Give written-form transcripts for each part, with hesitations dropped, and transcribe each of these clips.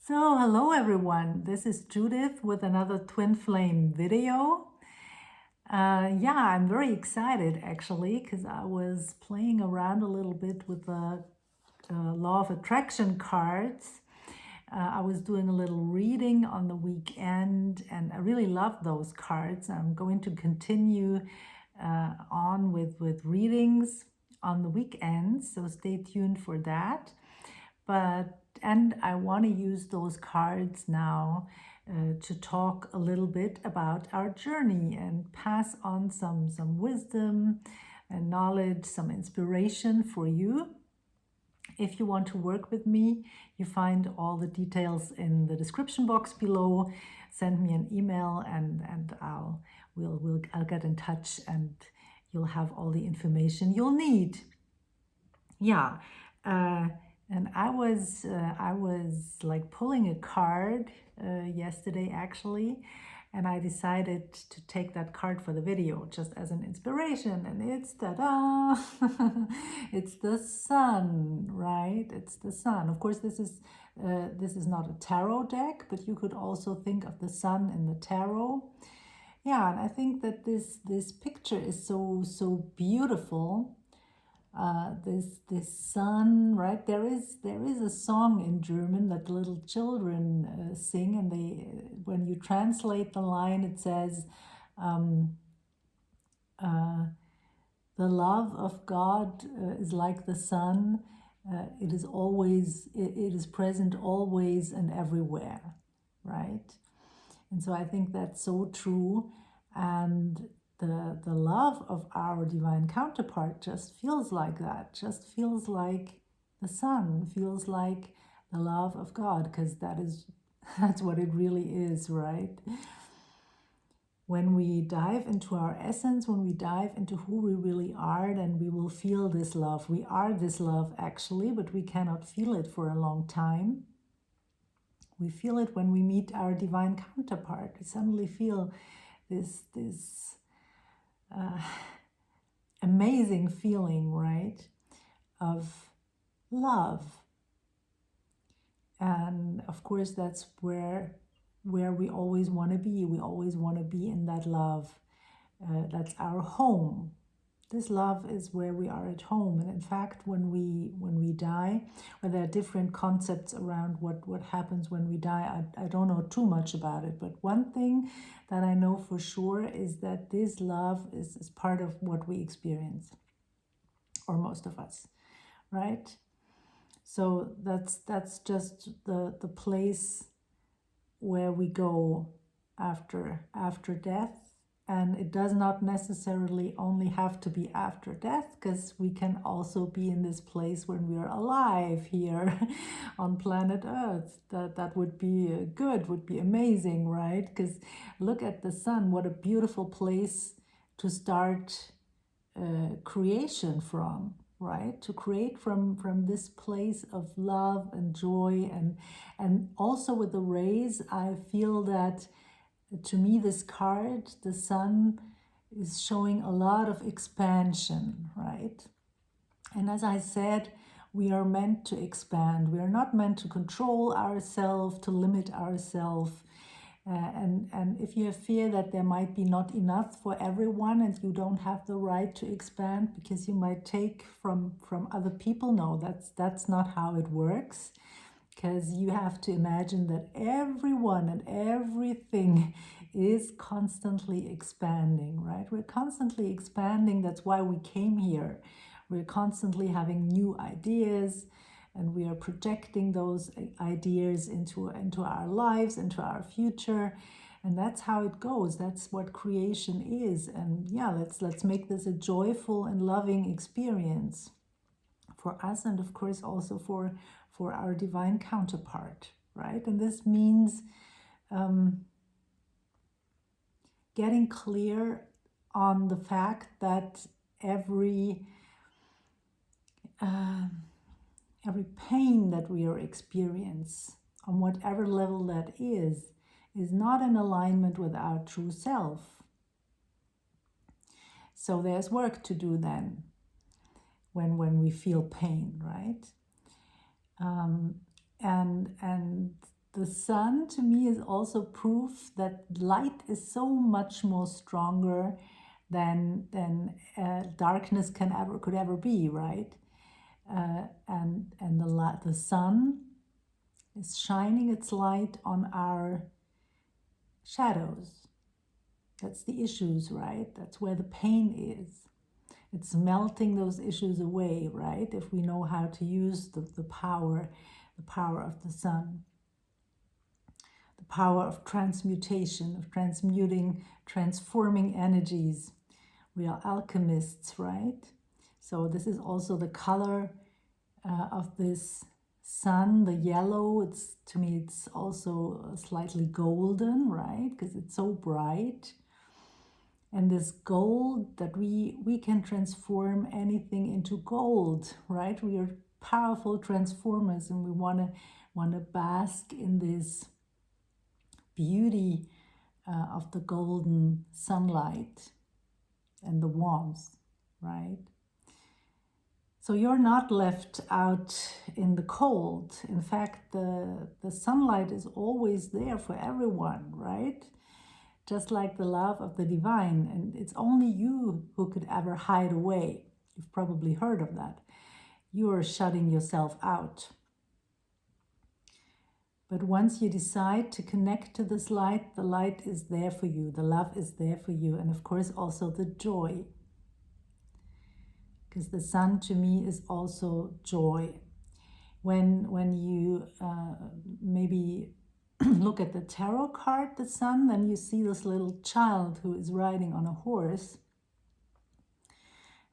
So, hello everyone, this is Judith with another Twin Flame video. Yeah, I'm very excited actually because I was playing around a little bit with the Law of Attraction cards. I was doing a little reading on the weekend and I really love those cards. I'm going to continue on with readings on the weekends, so stay tuned for that. And I want to use those cards now to talk a little bit about our journey and pass on some wisdom and knowledge, some inspiration for you. If you want to work with me, you find all the details in the description box below. Send me an email and I'll get in touch and you'll have all the information you'll need. Yeah. And I was like pulling a card yesterday actually, and I decided to take that card for the video just as an inspiration. And it's it's the sun, right? It's the sun. Of course, this is not a tarot deck, but you could also think of the sun in the tarot. Yeah, and I think that this picture is so beautiful. This sun, right? There is a song in German that little children sing, and when you translate the line, it says, "The love of God is like the sun. It is present always and everywhere," right? And so I think that's so true, and the love of our divine counterpart just feels like that, just feels like the sun, feels like the love of God, because that's what it really is, right? When we dive into our essence, when we dive into who we really are, then we will feel this love. We are this love actually, but we cannot feel it for a long time. We feel it when we meet our divine counterpart. We suddenly feel this amazing feeling, right, of love. And of course, that's where we always want to be. We always want to be in that love. That's our home. This love is where we are at home. And in fact, when we die, well, there are different concepts around what happens when we die. I don't know too much about it, but one thing that I know for sure is that this love is part of what we experience, or most of us, right? So that's just the place where we go after death. And it does not necessarily only have to be after death, because we can also be in this place when we are alive here on planet Earth. That would be good, would be amazing, right? Because look at the sun, what a beautiful place to start creation from, right? To create from this place of love and joy, and also with the rays, I feel that to me, this card, the sun, is showing a lot of expansion, right? And as I said, we are meant to expand. We are not meant to control ourselves, to limit ourselves. And if you have fear that there might be not enough for everyone and you don't have the right to expand because you might take from other people, no, that's not how it works. Because you have to imagine that everyone and everything is constantly expanding, right? We're constantly expanding. That's why we came here. We're constantly having new ideas, and we are projecting those ideas into our lives, into our future. And that's how it goes. That's what creation is. And yeah, let's make this a joyful and loving experience for us, and of course also for our divine counterpart, right? And this means getting clear on the fact that every pain that we are experiencing, on whatever level that is not in alignment with our true self. So there's work to do then when we feel pain, right? And the sun to me is also proof that light is so much more stronger than darkness could ever be, right? And the sun is shining its light on our shadows. That's the issues, right? That's where the pain is. It's melting those issues away, right? If we know how to use the power of the sun. The power of transmutation, of transforming energies. We are alchemists, right? So this is also the color of this sun, the yellow. To me, it's also slightly golden, right? Because it's so bright. And this gold, that we can transform anything into gold, right? We are powerful transformers, and we want to bask in this beauty of the golden sunlight and the warmth, right? So you're not left out in the cold. In fact, the sunlight is always there for everyone, right? Just like the love of the divine. And it's only you who could ever hide away. You've probably heard of that. You are shutting yourself out. But once you decide to connect to this light, the light is there for you. The love is there for you. And of course, also the joy. Because the sun to me is also joy. When you maybe look at the tarot card, the sun, then you see this little child who is riding on a horse.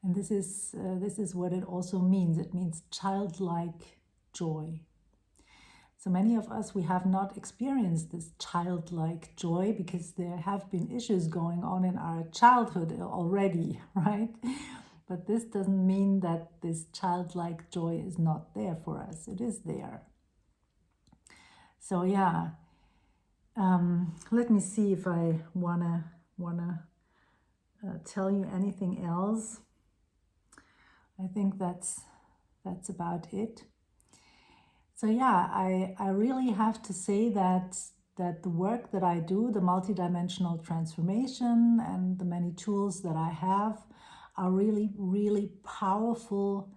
And this is what it also means. It means childlike joy. So many of us, we have not experienced this childlike joy because there have been issues going on in our childhood already, right? But this doesn't mean that this childlike joy is not there for us. It is there. So yeah, let me see if I wanna tell you anything else. I think that's about it. So yeah, I really have to say that the work that I do, the multidimensional transformation and the many tools that I have are really, really powerful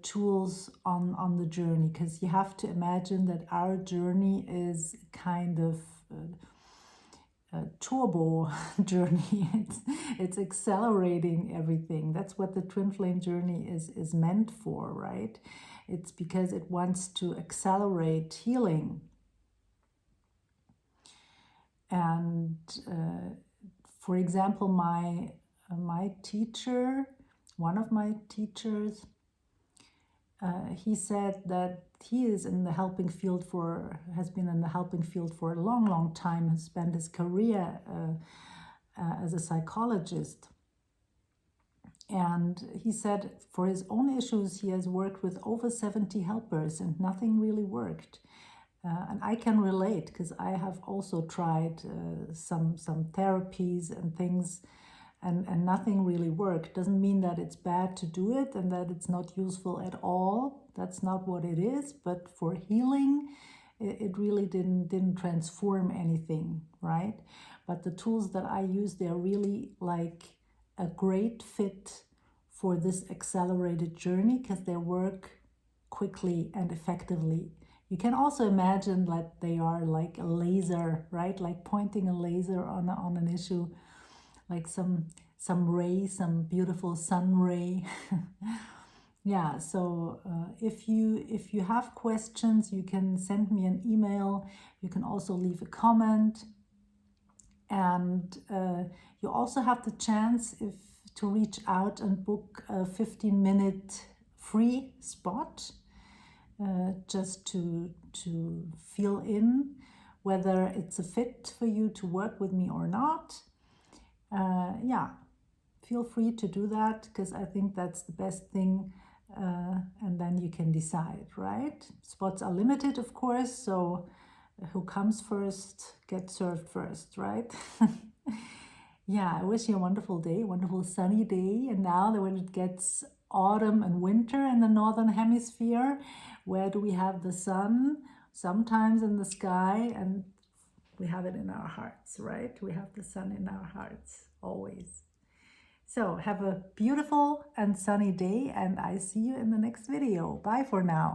tools on the journey, because you have to imagine that our journey is kind of a turbo journey. It's accelerating everything. That's what the twin flame journey is meant for, right? It's because it wants to accelerate healing. And for example, my teacher, one of my teachers, he said that he is in the helping field has been in the helping field for a long, long time, has spent his career as a psychologist. And he said for his own issues, he has worked with over 70 helpers and nothing really worked. And I can relate, because I have also tried some therapies and things, and nothing really worked. Doesn't mean that it's bad to do it and that it's not useful at all. That's not what it is. But for healing, it really didn't transform anything, right? But the tools that I use, they're really like a great fit for this accelerated journey, because they work quickly and effectively. You can also imagine that they are like a laser, right? Like pointing a laser on an issue, like some ray, some beautiful sun ray. Yeah, so if you have questions, you can send me an email. You can also leave a comment. And you also have the chance to reach out and book a 15-minute free spot, just to feel in whether it's a fit for you to work with me or not. Yeah, feel free to do that, because I think that's the best thing, and then you can decide, right? Spots are limited, of course, so who comes first gets served first, right? Yeah, I wish you a wonderful day, wonderful sunny day. And now that when it gets autumn and winter in the northern hemisphere, where do we have the sun? sometimes in the sky, and we have it in our hearts, right? We have the sun in our hearts always. So have a beautiful and sunny day, and I see you in the next video. Bye for now.